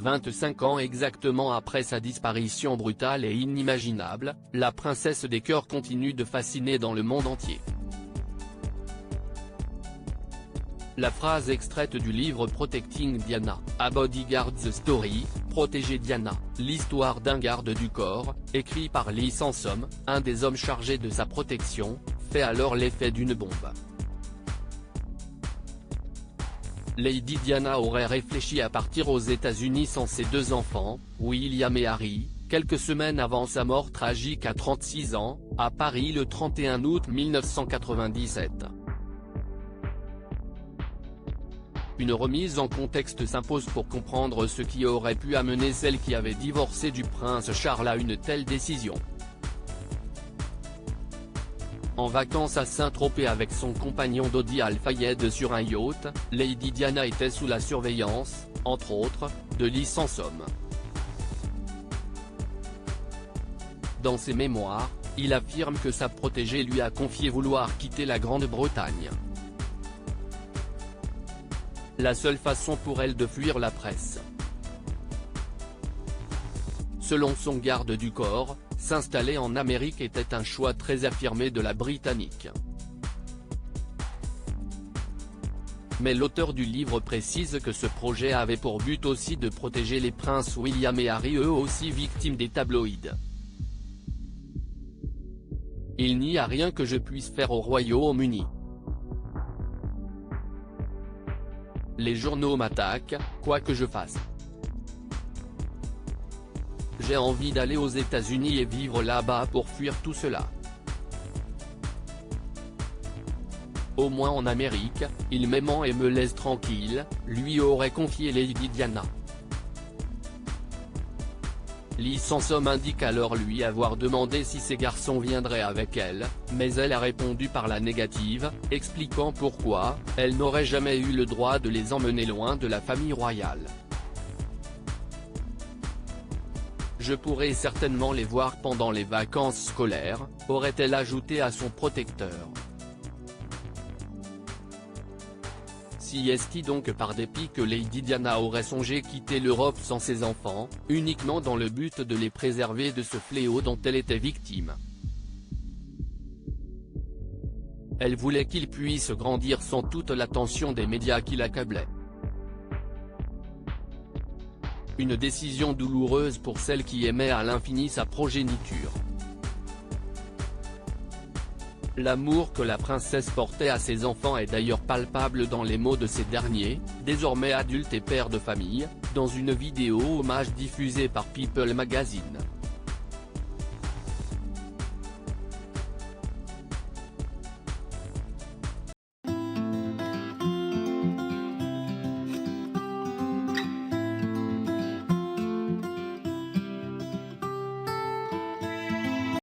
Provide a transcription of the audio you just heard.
25 ans exactement après sa disparition brutale et inimaginable, la princesse des cœurs continue de fasciner dans le monde entier. La phrase extraite du livre Protecting Diana, A Bodyguard's Story, Protéger Diana, l'histoire d'un garde du corps, écrit par Lee Sansom, un des hommes chargés de sa protection, fait alors l'effet d'une bombe. Lady Diana aurait réfléchi à partir aux États-Unis sans ses deux enfants, William et Harry, quelques semaines avant sa mort tragique à 36 ans, à Paris le 31 août 1997. Une remise en contexte s'impose pour comprendre ce qui aurait pu amener celle qui avait divorcé du prince Charles à une telle décision. En vacances à Saint-Tropez avec son compagnon Dodi Al-Fayed sur un yacht, Lady Diana était sous la surveillance, entre autres, de Lee Sansom. Dans ses mémoires, il affirme que sa protégée lui a confié vouloir quitter la Grande-Bretagne. La seule façon pour elle de fuir la presse. Selon son garde du corps, s'installer en Amérique était un choix très affirmé de la Britannique. Mais l'auteur du livre précise que ce projet avait pour but aussi de protéger les princes William et Harry, eux aussi victimes des tabloïds. Il n'y a rien que je puisse faire au Royaume-Uni. Les journaux m'attaquent, quoi que je fasse. J'ai envie d'aller aux États-Unis et vivre là-bas pour fuir tout cela. Au moins en Amérique, il m'aimant et me laisse tranquille, lui aurait confié Lady Diana. Lee Sansom indique alors lui avoir demandé si ses garçons viendraient avec elle, mais elle a répondu par la négative, expliquant pourquoi, elle n'aurait jamais eu le droit de les emmener loin de la famille royale. Je pourrais certainement les voir pendant les vacances scolaires, aurait-elle ajouté à son protecteur. Si est-il donc par dépit que Lady Diana aurait songé quitter l'Europe sans ses enfants, uniquement dans le but de les préserver de ce fléau dont elle était victime. Elle voulait qu'ils puissent grandir sans toute l'attention des médias qui l'accablaient. Une décision douloureuse pour celle qui aimait à l'infini sa progéniture. L'amour que la princesse portait à ses enfants est d'ailleurs palpable dans les mots de ces derniers, désormais adultes et pères de famille, dans une vidéo hommage diffusée par People Magazine.